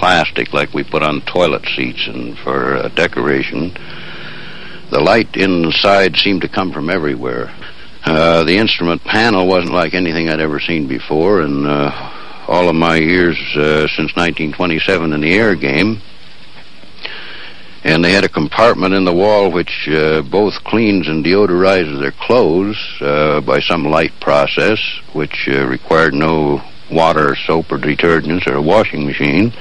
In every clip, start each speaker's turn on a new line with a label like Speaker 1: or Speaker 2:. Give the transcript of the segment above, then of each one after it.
Speaker 1: plastic like we put on toilet seats and for decoration. The light inside seemed to come from everywhere. The instrument panel wasn't like anything I'd ever seen before, and all of my years since 1927 in the air game. And they had a compartment in the wall which both cleans and deodorizes their clothes by some light process, which required no water, soap, or detergents, or a washing machine.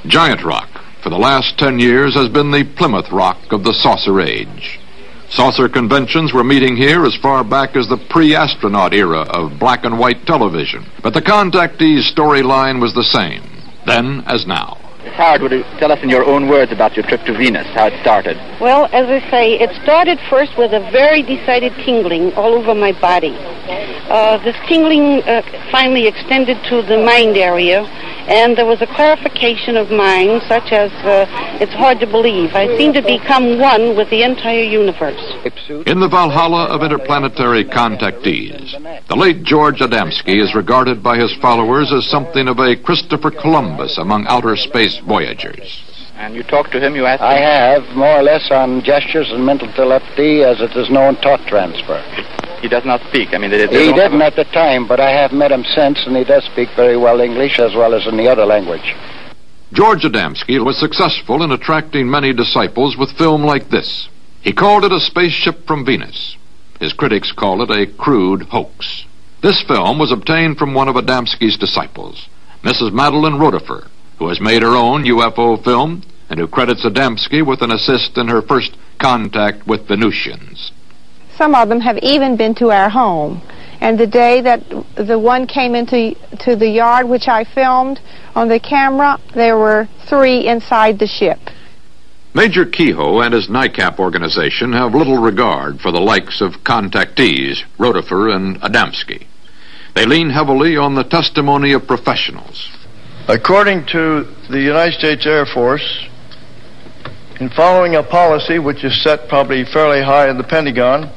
Speaker 2: Giant rock, for the last 10 years, has been the Plymouth Rock of the saucer age. Saucer conventions were meeting here as far back as the pre-astronaut era of black and white television. But the contactees' storyline was the same, then as now.
Speaker 3: Howard, would you tell us in your own words about your trip to Venus, how it started?
Speaker 4: Well, as I say, it started first with a very decided tingling all over my body. This tingling finally extended to the mind area, and there was a clarification of mind, such as, it's hard to believe. I seemed to become one with the entire universe.
Speaker 2: In the Valhalla of interplanetary contactees, the late George Adamski is regarded by his followers as something of a Christopher Columbus among outer space voyagers.
Speaker 3: And you talked to him, you asked him?
Speaker 5: I have, more or less on gestures and mental telepathy, as it is known, thought transfer.
Speaker 3: He does not speak. I mean,
Speaker 5: he didn't at the time, but I have met him since, and he does speak very well English as well as in the other language.
Speaker 2: George Adamski was successful in attracting many disciples with film like this. He called it a spaceship from Venus. His critics call it a crude hoax. This film was obtained from one of Adamski's disciples, Mrs. Madeline Rotifer, who has made her own UFO film and who credits Adamski with an assist in her first contact with Venusians.
Speaker 6: Some of them have even been to our home. And the day that the one came into the yard, which I filmed on the camera, there were 3 inside the ship.
Speaker 2: Major Kehoe and his NICAP organization have little regard for the likes of contactees, Rotifer and Adamski. They lean heavily on the testimony of professionals.
Speaker 7: According to the United States Air Force, in following a policy which is set probably fairly high in the Pentagon,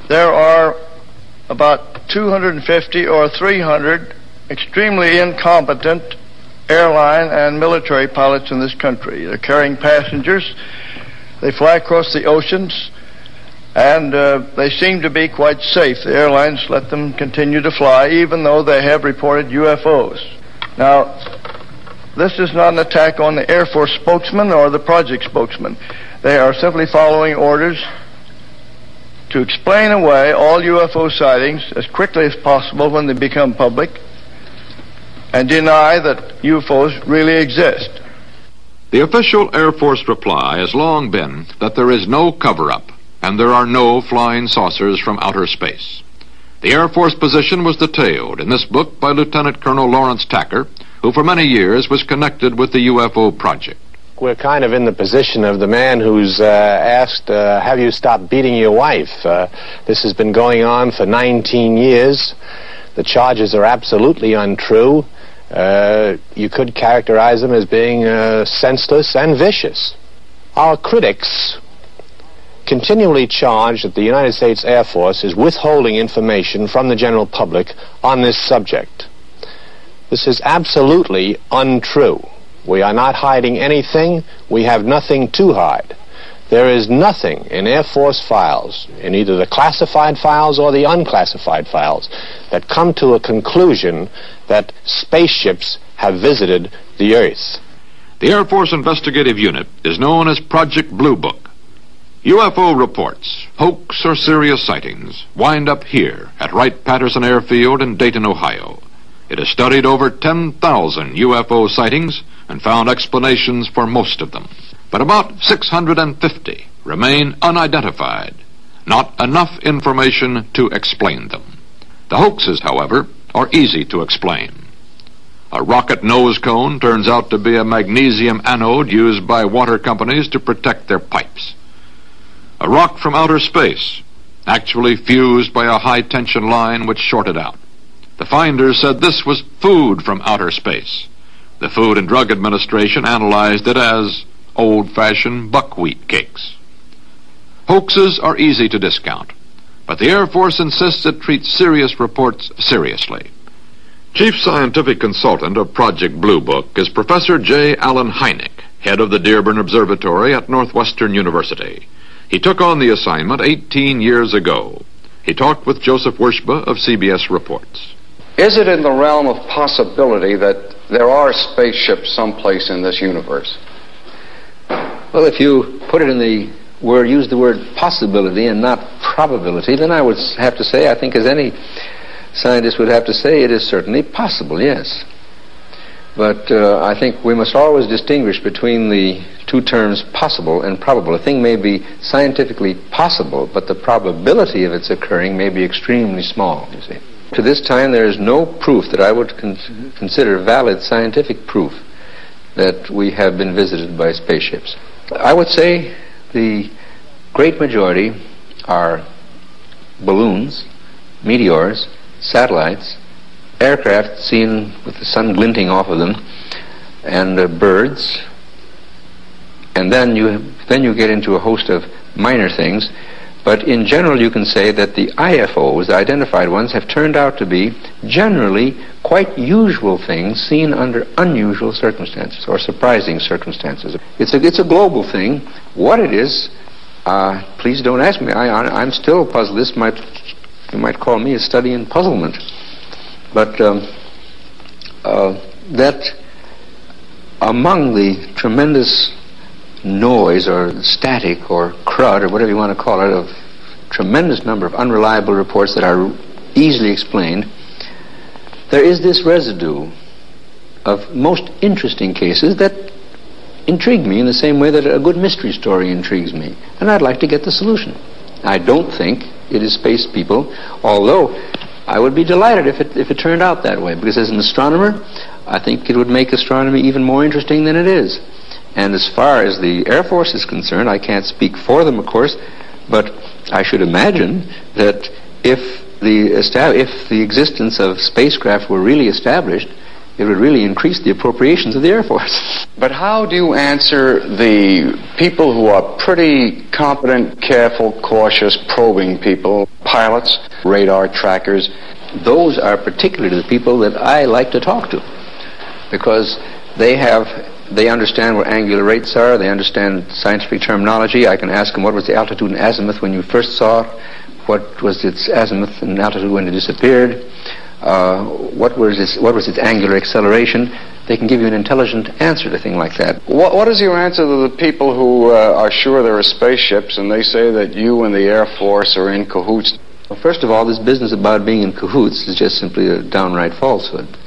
Speaker 7: there are about 250 or 300 extremely incompetent airline and military pilots in this country. They're carrying passengers. They fly across the oceans, and they seem to be quite safe. The airlines let them continue to fly, even though they have reported UFOs. Now, this is not an attack on the Air Force spokesman or the project spokesman. They are simply following orders to explain away all UFO sightings as quickly as possible when they become public and deny that UFOs really exist.
Speaker 2: The official Air Force reply has long been that there is no cover-up and there are no flying saucers from outer space. The Air Force position was detailed in this book by Lieutenant Colonel Lawrence Tacker, who for many years was connected with the UFO project.
Speaker 8: We're kind of in the position of the man who's asked, have you stopped beating your wife? This has been going on for 19 years. The charges are absolutely untrue. You could characterize them as being senseless and vicious. Our critics continually charge that the United States Air Force is withholding information from the general public on this subject. This is absolutely untrue. We are not hiding anything. We have nothing to hide. There is nothing in Air Force files, in either the classified files or the unclassified files, that come to a conclusion that spaceships have visited the Earth.
Speaker 2: The Air Force Investigative Unit is known as Project Blue Book. UFO reports, hoax or serious sightings, wind up here at Wright-Patterson Airfield in Dayton, Ohio. It has studied over 10,000 UFO sightings and found explanations for most of them. But about 650 remain unidentified. Not enough information to explain them. The hoaxes, however, are easy to explain. A rocket nose cone turns out to be a magnesium anode used by water companies to protect their pipes. A rock from outer space, actually fused by a high-tension line which shorted out. The finders said this was food from outer space. The Food and Drug Administration analyzed it as old-fashioned buckwheat cakes. Hoaxes are easy to discount, but the Air Force insists it treats serious reports seriously. Chief Scientific Consultant of Project Blue Book is Professor J. Allen Hynek, head of the Dearborn Observatory at Northwestern University. He took on the assignment 18 years ago. He talked with Joseph Wershba of CBS Reports.
Speaker 9: Is it in the realm of possibility that there are spaceships someplace in this universe?
Speaker 10: Well, if you put it in the word, use the word possibility and not probability, then I would have to say, I think as any scientist would have to say, it is certainly possible, yes. But I think we must always distinguish between the two terms possible and probable. A thing may be scientifically possible, but the probability of its occurring may be extremely small, you see. To this time, there is no proof that I would consider valid scientific proof that we have been visited by spaceships. I would say the great majority are balloons, meteors, satellites, aircraft seen with the sun glinting off of them, and birds. And then you get into a host of minor things. But in general, you can say that the IFOs, the identified ones, have turned out to be generally quite usual things seen under unusual circumstances or surprising circumstances. It's a global thing. What it is, please don't ask me. I'm still puzzled. You might call me a study in puzzlement. But that among the tremendous noise or static or crud or whatever you want to call it of tremendous number of unreliable reports that are easily explained, there is this residue of most interesting cases that intrigue me in the same way that a good mystery story intrigues me, and I'd like to get the solution. I don't think it is space people, although I would be delighted if it turned out that way, because as an astronomer, I think it would make astronomy even more interesting than it is. And as far as the Air Force is concerned, I can't speak for them, of course, but I should imagine that if the existence of spacecraft were really established, it would really increase the appropriations of the Air Force.
Speaker 9: But how do you answer the people who are pretty competent, careful, cautious, probing people, pilots, radar trackers?
Speaker 10: Those are particularly the people that I like to talk to, because they understand where angular rates are, they understand scientific terminology. I can ask them what was the altitude and azimuth when you first saw it, what was its azimuth and altitude when it disappeared, what was its angular acceleration. They can give you an intelligent answer to a thing like that.
Speaker 9: What is your answer to the people who are sure there are spaceships and they say that you and the Air Force are in cahoots?
Speaker 10: Well, first of all, this business about being in cahoots is just simply a downright falsehood.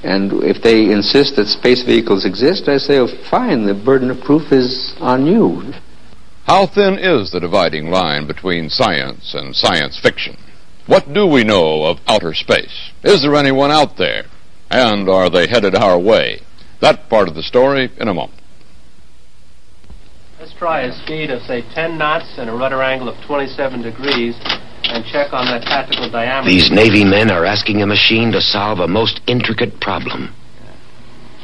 Speaker 10: And if they insist that space vehicles exist, I say, oh, fine, the burden of proof is on you.
Speaker 11: How thin is the dividing line between science and science fiction? What do we know of outer space? Is there anyone out there? And are they headed our way? That part of the story in a moment.
Speaker 12: Let's try a speed of, say, 10 knots and a rudder angle of 27 degrees and check on that tactical diameter.
Speaker 13: These Navy men are asking a machine to solve a most intricate problem.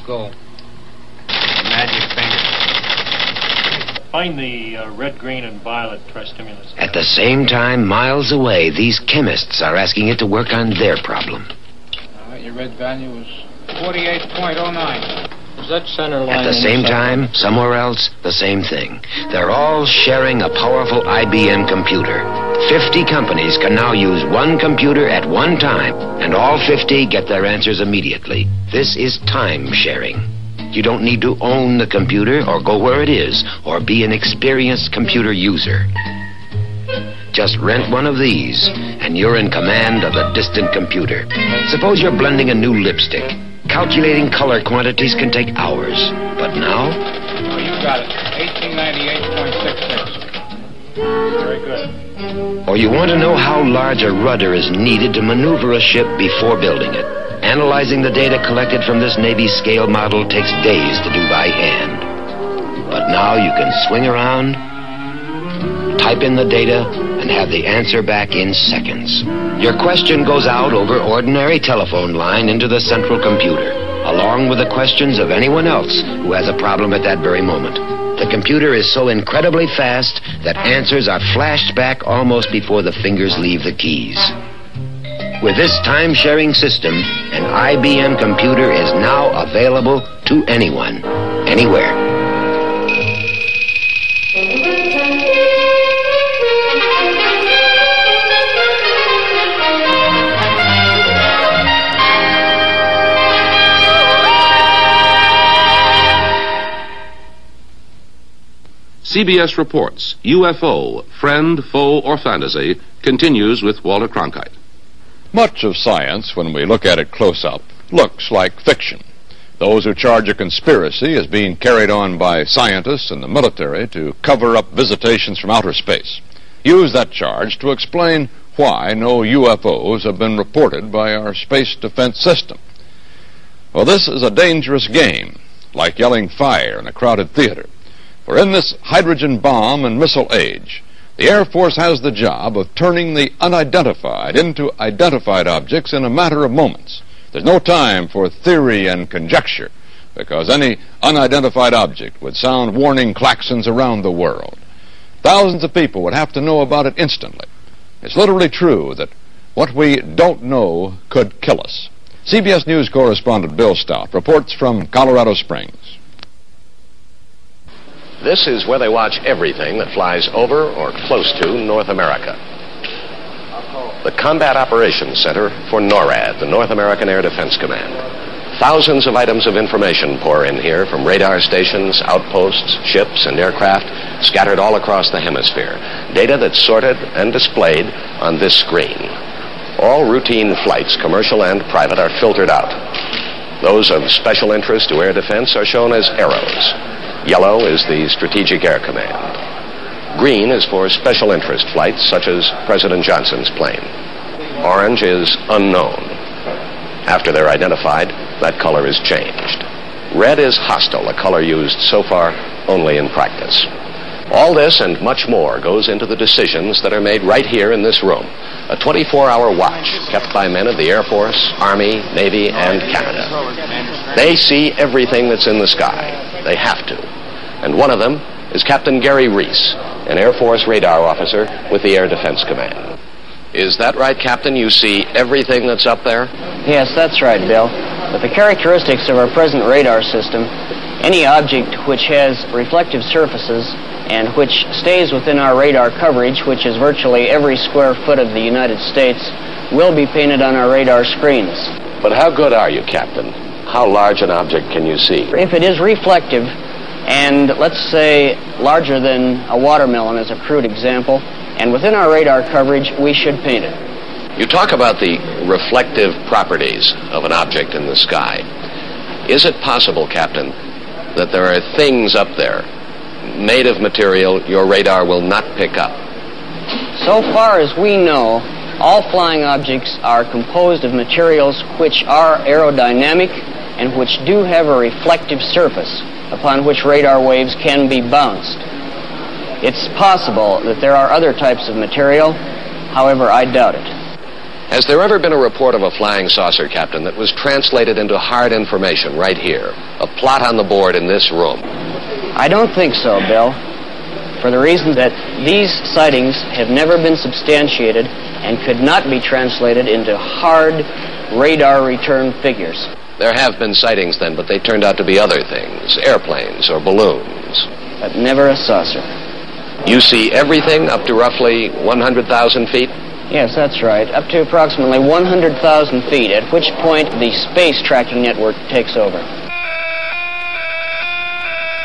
Speaker 12: Go. Magic finger.
Speaker 14: Find the red, green, and violet stimulus.
Speaker 13: At the same time, miles away, these chemists are asking it to work on their problem.
Speaker 15: All right, your red value is 48.09.
Speaker 12: Is that center line?
Speaker 13: At the same time, somewhere else, the same thing. They're all sharing a powerful IBM computer. 50 companies can now use one computer at one time, and all 50 get their answers immediately. This is time sharing. You don't need to own the computer or go where it is or be an experienced computer user. Just rent one of these, and you're in command of a distant computer. Suppose you're blending a new lipstick. Calculating color quantities can take hours. But now?
Speaker 15: Oh, you got it. 1898.66. Very good.
Speaker 13: Or you want to know how large a rudder is needed to maneuver a ship before building it. Analyzing the data collected from this Navy scale model takes days to do by hand. But now you can swing around, type in the data, and have the answer back in seconds. Your question goes out over ordinary telephone line into the central computer, along with the questions of anyone else who has a problem at that very moment. The computer is so incredibly fast that answers are flashed back almost before the fingers leave the keys. With this time-sharing system, an IBM computer is now available to anyone, anywhere.
Speaker 16: CBS reports UFO, Friend, Foe, or Fantasy continues with Walter Cronkite.
Speaker 11: Much of science, when we look at it close up, looks like fiction. Those who charge a conspiracy as being carried on by scientists and the military to cover up visitations from outer space use that charge to explain why no UFOs have been reported by our space defense system. Well, this is a dangerous game, like yelling fire in a crowded theater. For in this hydrogen bomb and missile age, the Air Force has the job of turning the unidentified into identified objects in a matter of moments. There's no time for theory and conjecture, because any unidentified object would sound warning klaxons around the world. Thousands of people would have to know about it instantly. It's literally true that what we don't know could kill us. CBS News correspondent Bill Stout reports from Colorado Springs.
Speaker 17: This is where they watch everything that flies over or close to North America. The Combat Operations Center for NORAD, the North American Air Defense Command. Thousands of items of information pour in here from radar stations, outposts, ships, and aircraft scattered all across the hemisphere. Data that's sorted and displayed on this screen. All routine flights, commercial and private, are filtered out. Those of special interest to air defense are shown as arrows. Yellow is the Strategic Air Command. Green is for special interest flights, such as President Johnson's plane. Orange is unknown. After they're identified, that color is changed. Red is hostile, a color used so far only in practice. All this and much more goes into the decisions that are made right here in this room. A 24-hour watch kept by men of the Air Force, Army, Navy, and Canada. They see everything that's in the sky. They have to. And one of them is Captain Gary Reese, an Air Force radar officer with the Air Defense Command. Is that right, Captain? You see everything that's up there?
Speaker 18: Yes, that's right, Bill. With the characteristics of our present radar system, any object which has reflective surfaces and which stays within our radar coverage, which is virtually every square foot of the United States, will be painted on our radar screens.
Speaker 17: But how good are you, Captain? How large an object can you see?
Speaker 18: If it is reflective, and let's say larger than a watermelon as a crude example, and within our radar coverage, we should paint it.
Speaker 17: You talk about the reflective properties of an object in the sky. Is it possible, Captain, that there are things up there made of material your radar will not pick up?
Speaker 18: So far as we know, all flying objects are composed of materials which are aerodynamic and which do have a reflective surface upon which radar waves can be bounced. It's possible that there are other types of material, however, I doubt it.
Speaker 17: Has there ever been a report of a flying saucer, Captain, that was translated into hard information right here? A plot on the board in this room?
Speaker 18: I don't think so, Bill, for the reason that these sightings have never been substantiated and could not be translated into hard radar return figures.
Speaker 17: There have been sightings then, but they turned out to be other things, airplanes or balloons.
Speaker 18: But never a saucer.
Speaker 17: You see everything up to roughly 100,000 feet?
Speaker 18: Yes, that's right, up to approximately 100,000 feet, at which point the space tracking network takes over.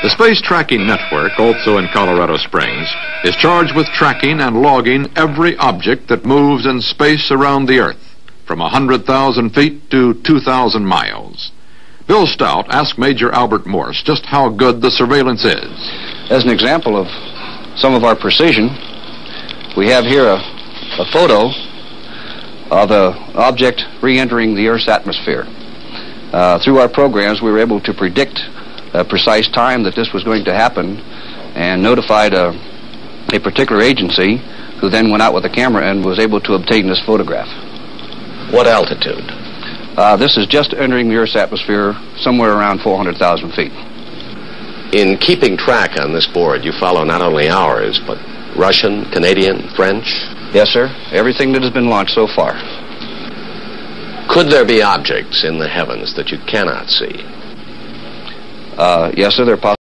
Speaker 2: The Space Tracking Network, also in Colorado Springs, is charged with tracking and logging every object that moves in space around the Earth, from 100,000 feet to 2,000 miles. Bill Stout asked Major Albert Morse just how good the surveillance is.
Speaker 19: As an example of some of our precision, we have here a photo of an object re-entering the Earth's atmosphere. Through our programs, we were able to predict a precise time that this was going to happen and notified a particular agency who then went out with a camera and was able to obtain this photograph.
Speaker 17: What altitude?
Speaker 19: This is just entering the Earth's atmosphere somewhere around 400,000 feet.
Speaker 17: In keeping track on this board, you follow not only ours, but Russian, Canadian, French?
Speaker 19: Yes, sir. Everything that has been launched so far.
Speaker 17: Could there be objects in the heavens that you cannot see?
Speaker 19: Yes, sir, they're possible.